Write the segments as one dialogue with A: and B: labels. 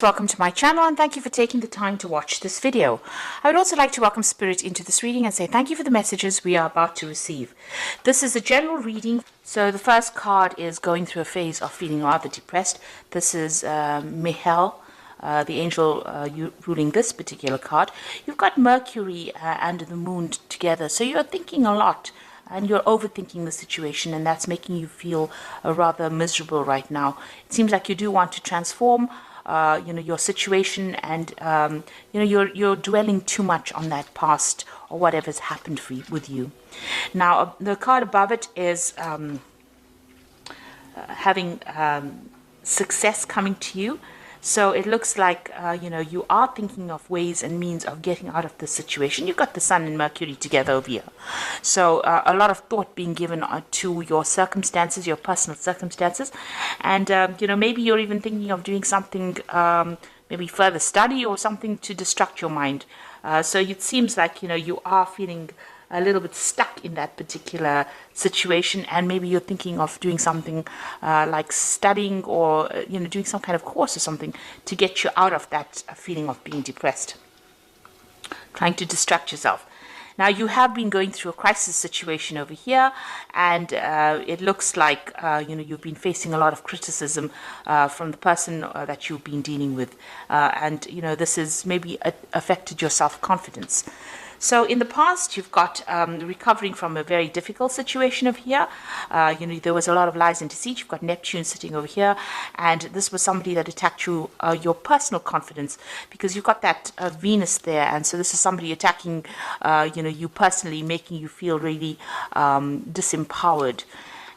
A: Welcome to my channel and thank you for taking the time to watch this video. I would also like to welcome Spirit into this reading and say thank you for the messages we are about to receive. This is a general reading. So the first card is going through a phase of feeling rather depressed. This is Michael, the angel ruling this particular card. You've got Mercury and the moon together. So you're thinking a lot and you're overthinking the situation, and that's making you feel rather miserable right now. It seems like you do want to transform your situation, and you're dwelling too much on that past or whatever's happened with you. Now the card above it is having success coming to you. So it looks like you are thinking of ways and means of getting out of this situation. You've got the Sun and Mercury together over here, so a lot of thought being given to your circumstances, your personal circumstances, and maybe you're even thinking of doing something, maybe further study or something to distract your mind. So it seems like you are feeling a little bit stuck in that particular situation, and maybe you're thinking of doing something like studying or doing some kind of course or something to get you out of that feeling of being depressed, trying to distract yourself. Now you have been going through a crisis situation over here, and it looks like you've been facing a lot of criticism from the person that you've been dealing with, and this has maybe affected your self-confidence. So in the past, you've got recovering from a very difficult situation over here. There was a lot of lies and deceit. You've got Neptune sitting over here, and this was somebody that attacked you, your personal confidence, because you've got that Venus there, and so this is somebody attacking you personally, making you feel really disempowered.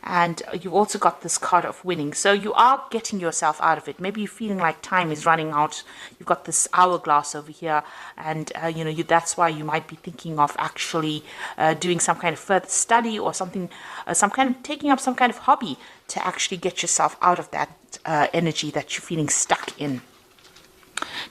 A: And you've also got this card of winning. So you are getting yourself out of it. Maybe you're feeling like time is running out. You've got this hourglass over here. And, that's why you might be thinking of actually doing some kind of further study or something, taking up some kind of hobby to actually get yourself out of that energy that you're feeling stuck in.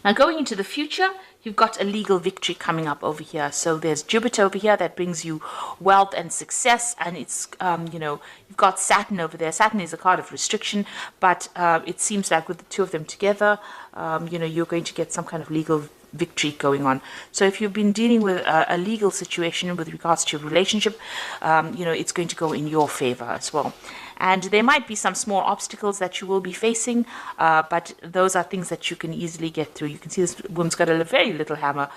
A: Now going into the future, you've got a legal victory coming up over here. So there's Jupiter over here that brings you wealth and success, and it's you've got Saturn over there. Saturn is a card of restriction, but it seems like with the two of them together, you're going to get some kind of legal victory going on. So if you've been dealing with a legal situation with regards to your relationship, it's going to go in your favor as well. And there might be some small obstacles that you will be facing, but those are things that you can easily get through. You can see this woman's got a very little hammer,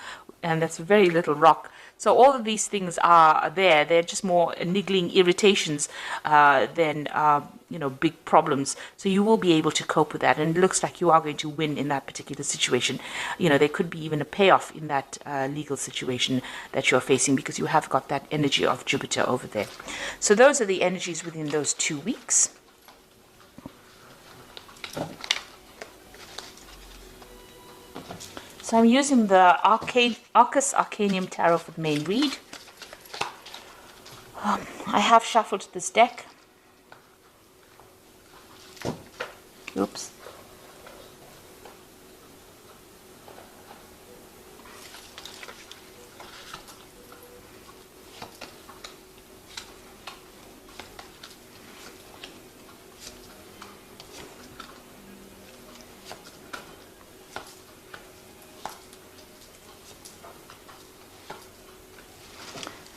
A: and that's a very little rock. So all of these things are there. They're just more niggling irritations than big problems. So you will be able to cope with that, and it looks like you are going to win in that particular situation. There could be even a payoff in that legal situation that you're facing, because you have got that energy of Jupiter over there. So those are the energies within those 2 weeks. So I'm using the Arcus Arcanium Tarot for the main read. I have shuffled this deck. Oops.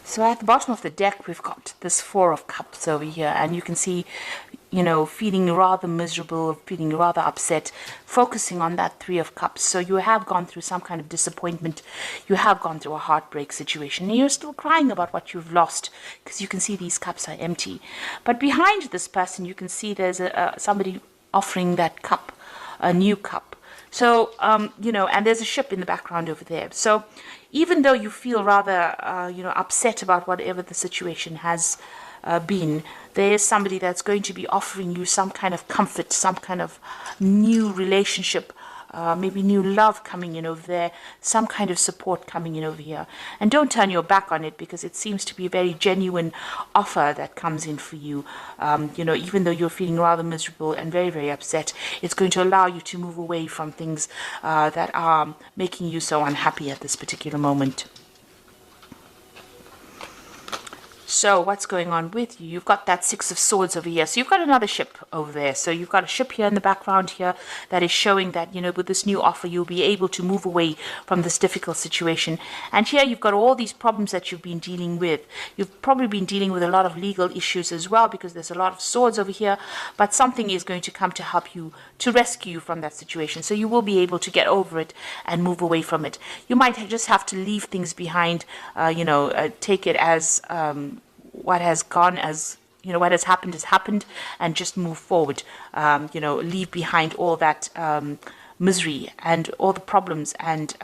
A: So at the bottom of the deck, we've got this Four of Cups over here, and you can see, feeling rather miserable, feeling rather upset, focusing on that Three of Cups. So you have gone through some kind of disappointment. You have gone through a heartbreak situation, and you're still crying about what you've lost, because you can see these cups are empty. But behind this person, you can see there's somebody offering that cup, a new cup. So, and there's a ship in the background over there. So even though you feel rather, upset about whatever the situation has been, there is somebody that's going to be offering you some kind of comfort, some kind of new relationship, maybe new love coming in over there, some kind of support coming in over here. And don't turn your back on it, because it seems to be a very genuine offer that comes in for you. Even though you're feeling rather miserable and very, very upset, it's going to allow you to move away from things that are making you so unhappy at this particular moment. So what's going on with you? You've got that Six of Swords over here. So you've got another ship over there. So you've got a ship here in the background here that is showing that, you know, with this new offer, you'll be able to move away from this difficult situation. And here you've got all these problems that you've been dealing with. You've probably been dealing with a lot of legal issues as well, because there's a lot of swords over here, but something is going to come to help you, to rescue you from that situation. So you will be able to get over it and move away from it. You might just have to leave things behind, take it as what has gone, as you know, what has happened, and just move forward. Leave behind all that misery and all the problems, and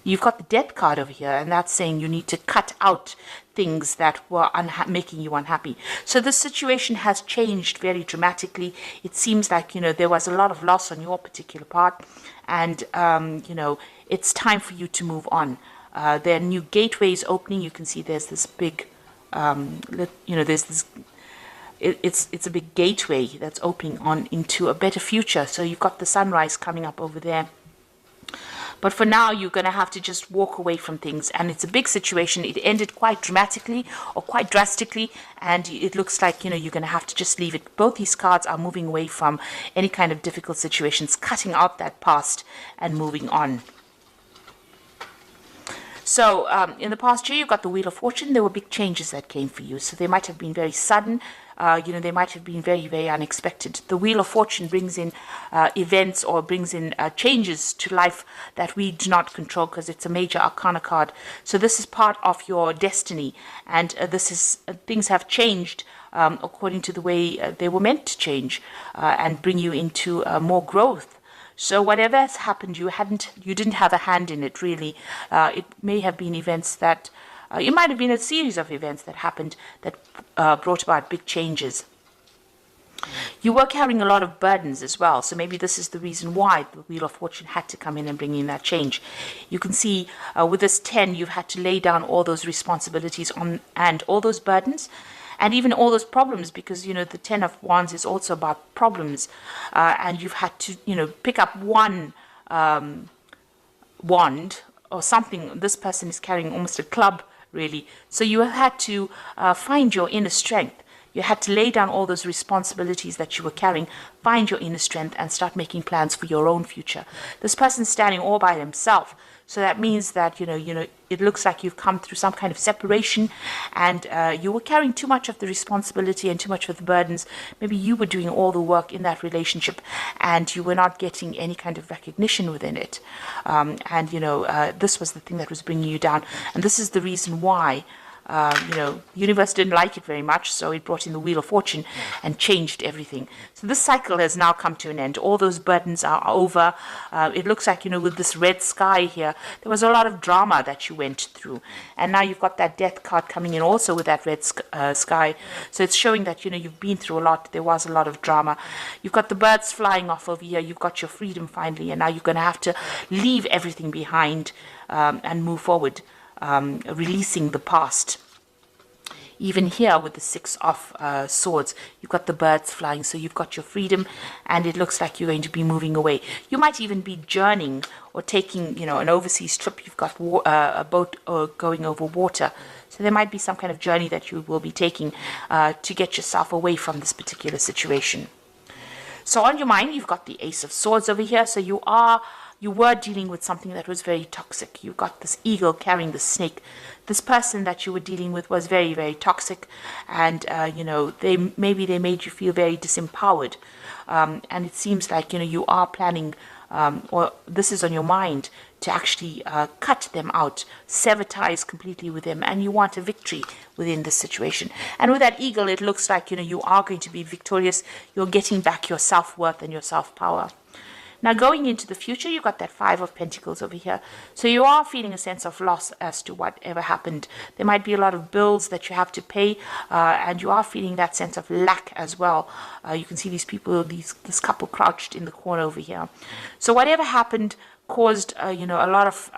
A: you've got the Death card over here, and that's saying you need to cut out things that were making you unhappy. So the situation has changed very dramatically. It seems like, you know, there was a lot of loss on your particular part, and it's time for you to move on. There are new gateways opening. You can see there's this big, there's this. It's a big gateway that's opening on into a better future. So you've got the sunrise coming up over there. But for now, you're going to have to just walk away from things. And it's a big situation. It ended quite dramatically or quite drastically. And it looks like, you know, you're going to have to just leave it. Both these cards are moving away from any kind of difficult situations, cutting out that past and moving on. So in the past year, you got the Wheel of Fortune. There were big changes that came for you. So they might have been very sudden. They might have been very, very unexpected. The Wheel of Fortune brings in events, or brings in changes to life that we do not control, because it's a major arcana card. So this is part of your destiny. And things have changed according to the way they were meant to change, and bring you into more growth. So whatever has happened, you didn't have a hand in it, really. It may have been events that, it might have been a series of events that happened that brought about big changes. You were carrying a lot of burdens as well, so maybe this is the reason why the Wheel of Fortune had to come in and bring in that change. You can see with this 10, you've had to lay down all those responsibilities and all those burdens, and even all those problems, because, you know, the 10 of Wands is also about problems, and you've had to, pick up one wand or something. This person is carrying almost a club, really. So you have had to find your inner strength. You had to lay down all those responsibilities that you were carrying, find your inner strength, and start making plans for your own future. This person's standing all by himself. So that means that, it looks like you've come through some kind of separation, and you were carrying too much of the responsibility and too much of the burdens. Maybe you were doing all the work in that relationship, and you were not getting any kind of recognition within it. This was the thing that was bringing you down. And this is the reason why, the universe didn't like it very much, so it brought in the Wheel of Fortune and changed everything. So this cycle has now come to an end. All those burdens are over. It looks like, with this red sky here, there was a lot of drama that you went through. And now you've got that Death card coming in also with that red sky. So it's showing that, you've been through a lot. There was a lot of drama. You've got the birds flying off over here. You've got your freedom finally. And now you're going to have to leave everything behind and move forward. Releasing the past. Even here with the Six of Swords, you've got the birds flying, so you've got your freedom, and it looks like you're going to be moving away. You might even be journeying or taking, an overseas trip. You've got a boat going over water, so there might be some kind of journey that you will be taking to get yourself away from this particular situation. So on your mind, you've got the Ace of Swords over here, so you were dealing with something that was very toxic. You got this eagle carrying the snake. This person that you were dealing with was very, very toxic, and they made you feel very disempowered. And it seems like you are planning, or this is on your mind, to actually cut them out, sever ties completely with them, and you want a victory within this situation. And with that eagle, it looks like you are going to be victorious. You're getting back your self-worth and your self-power. Now, going into the future, you've got that Five of Pentacles over here. So you are feeling a sense of loss as to whatever happened. There might be a lot of bills that you have to pay, and you are feeling that sense of lack as well. You can see these people, this couple crouched in the corner over here. So whatever happened caused, a lot of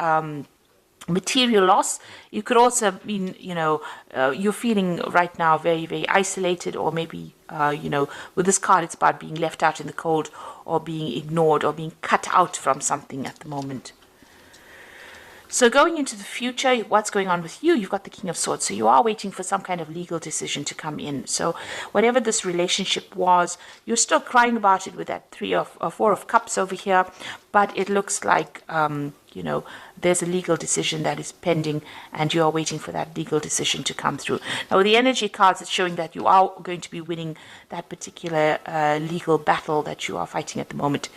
A: material loss. You could also mean, you're feeling right now very, very isolated, or maybe, with this card, it's about being left out in the cold, or being ignored, or being cut out from something at the moment. So going into the future, what's going on with you? You've got the King of Swords. So you are waiting for some kind of legal decision to come in. So whatever this relationship was, you're still crying about it with that Four of Cups over here. But it looks like, you know, there's a legal decision that is pending and you are waiting for that legal decision to come through. Now, with the energy cards, it's showing that you are going to be winning that particular legal battle that you are fighting at the moment.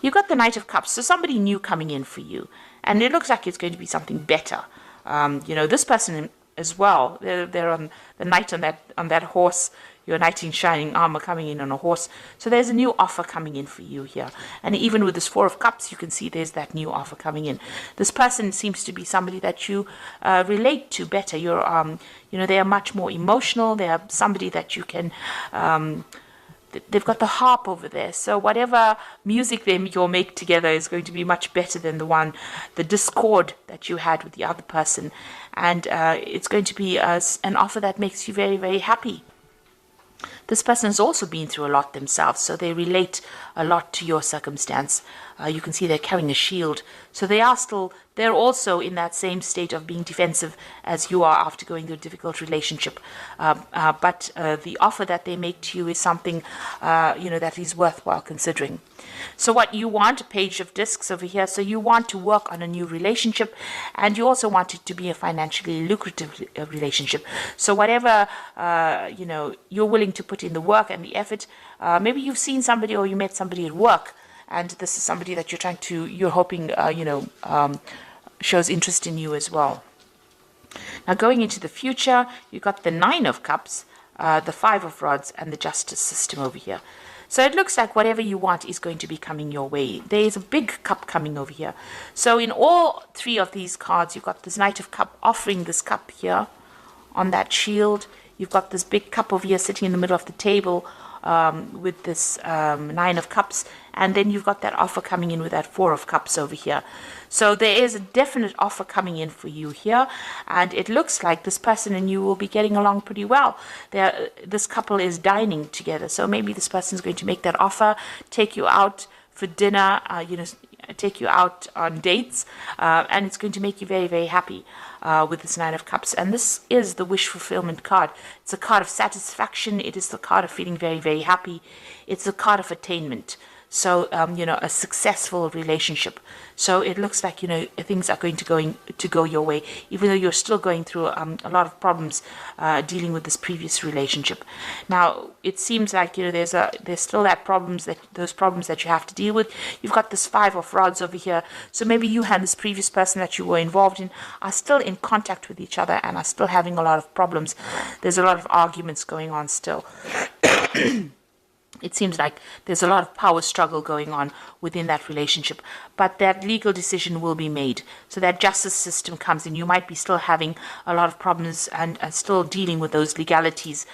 A: You've got the Knight of Cups. So somebody new coming in for you. And it looks like it's going to be something better. You know, this person as well, they're on the knight on that horse, your knight in shining armor coming in on a horse. So there's a new offer coming in for you here. And even with this Four of Cups, you can see there's that new offer coming in. This person seems to be somebody that you relate to better. You're, you know, they are much more emotional. They are somebody that you can... they've got the harp over there, so whatever music you'll make together is going to be much better than the discord that you had with the other person, and it's going to be an offer that makes you very, very happy. This person has also been through a lot themselves, so they relate a lot to your circumstance. You can see they're carrying a shield, so they're also in that same state of being defensive as you are after going through a difficult relationship. But the offer that they make to you is something, you know, that is worthwhile considering. So what you want, a Page of Discs over here, so you want to work on a new relationship, and you also want it to be a financially lucrative relationship. So whatever, you know, you're willing to put in the work and the effort, maybe you've seen somebody or you met somebody at work, and this is somebody that you're hoping, you know, shows interest in you as well. Now going into the future, you've got the Nine of Cups, the Five of Rods, and the Justice system over here. So it looks like whatever you want is going to be coming your way. There is a big cup coming over here. So in all three of these cards, you've got this Knight of Cup offering this cup here on that shield. You've got this big cup over here sitting in the middle of the table with this Nine of Cups. And then you've got that offer coming in with that Four of Cups over here. So there is a definite offer coming in for you here. And it looks like this person and you will be getting along pretty well. This couple is dining together. So maybe this person is going to make that offer, take you out for dinner, you know, take you out on dates. And it's going to make you very, very happy with this Nine of Cups. And this is the wish fulfillment card. It's a card of satisfaction. It is the card of feeling very, very happy. It's a card of attainment. So, you know, a successful relationship. So it looks like, you know, things are going to go your way, even though you're still going through a lot of problems dealing with this previous relationship. Now, it seems like, you know, there's still those problems that you have to deal with. You've got this Five of Rods over here. So maybe you and this previous person that you were involved in are still in contact with each other and are still having a lot of problems. There's a lot of arguments going on still. It seems like there's a lot of power struggle going on within that relationship, but that legal decision will be made. So that justice system comes in. You might be still having a lot of problems and still dealing with those legalities.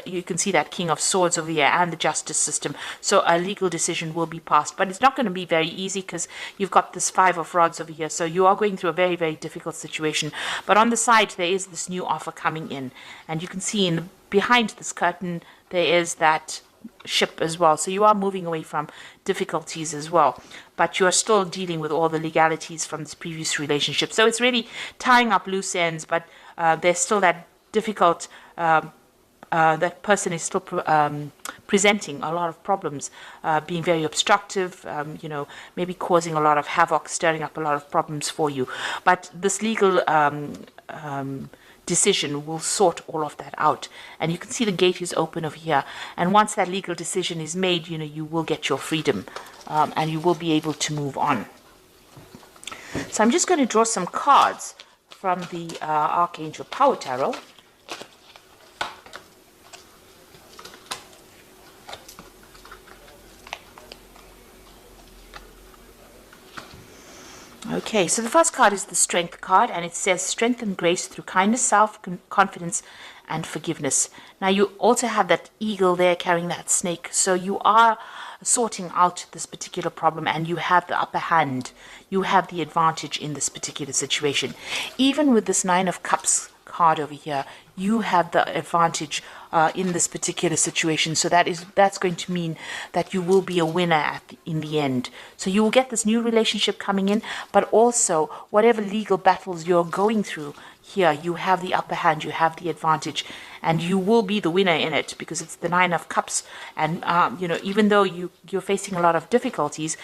A: You can see that King of Swords over here and the justice system. So a legal decision will be passed, but it's not going to be very easy because you've got this Five of Rods over here. So you are going through a very, very difficult situation. But on the side, there is this new offer coming in, and you can see behind this curtain, there is that ship as well. So you are moving away from difficulties as well, but you are still dealing with all the legalities from this previous relationship. So it's really tying up loose ends, but there's still that difficult, that person is still presenting a lot of problems, being very obstructive, you know, maybe causing a lot of havoc, stirring up a lot of problems for you. But this legal decision will sort all of that out, and you can see the gate is open over here, and once that legal decision is made, you know, you will get your freedom, and you will be able to move on. So I'm just going to draw some cards from the Archangel Power Tarot. Okay, so the first card is the Strength card, and it says strength and grace through kindness, self-confidence, and forgiveness. Now, you also have that eagle there carrying that snake, so you are sorting out this particular problem, and you have the upper hand. You have the advantage in this particular situation. Even with this Nine of Cups card over here, you have the advantage in this particular situation. So that's going to mean that you will be a winner in the end. So you will get this new relationship coming in, but also whatever legal battles you're going through here, you have the upper hand, you have the advantage, and you will be the winner in it, because it's the Nine of Cups. And even though you're facing a lot of difficulties,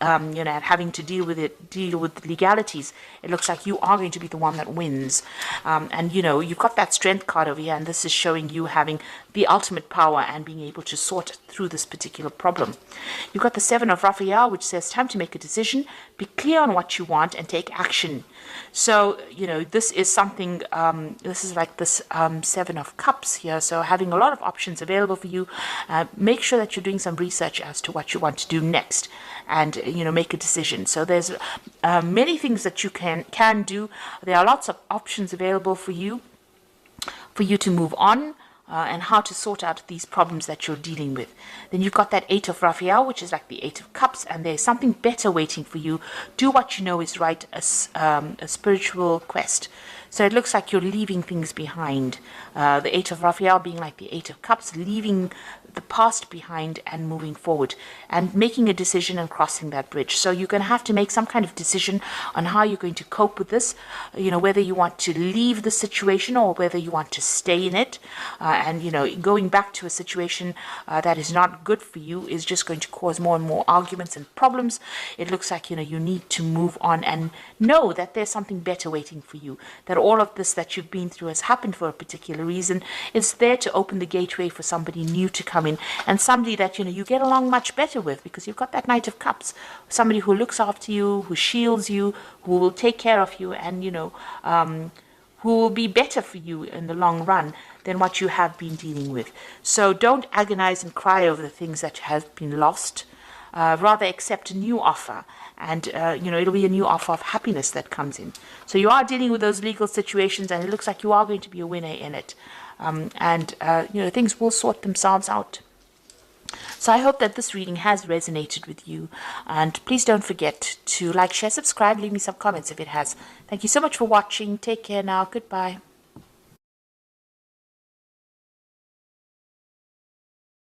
A: and having to deal with legalities, it looks like you are going to be the one that wins. And you've got that strength card over here, and this is showing you having the ultimate power and being able to sort through this particular problem. You've got the Seven of Raphael, which says time to make a decision, be clear on what you want, and take action. So this is something, this is like this Seven of Cups here, so having a lot of options available for you. Make sure that you're doing some research as to what you want to do next, and make a decision. So there's many things that you can do. There are lots of options available for you to move on, and how to sort out these problems that you're dealing with. Then you've got that Eight of Raphael, which is like the Eight of Cups, and there's something better waiting for you. Do what you know is right, a spiritual quest. So it looks like you're leaving things behind. The Eight of Raphael being like the Eight of Cups, leaving the past behind and moving forward and making a decision and crossing that bridge. So you're going to have to make some kind of decision on how you're going to cope with this, whether you want to leave the situation or whether you want to stay in it. And going back to a situation that is not good for you is just going to cause more and more arguments and problems. It looks like you need to move on and know that there's something better waiting for you, that all of this that you've been through has happened for a particular reason. It's there to open the gateway for somebody new to come in, and somebody that you get along much better with, because you've got that Knight of Cups, somebody who looks after you, who shields you, who will take care of you, and who will be better for you in the long run than what you have been dealing with. So don't agonize and cry over the things that have been lost. Rather accept a new offer, and it'll be a new offer of happiness that comes in. So you are dealing with those legal situations, and it looks like you are going to be a winner in it. Things will sort themselves out. So I hope that this reading has resonated with you, and please don't forget to like, share, subscribe, leave me some comments if it has. Thank you so much for watching. Take care now. Goodbye.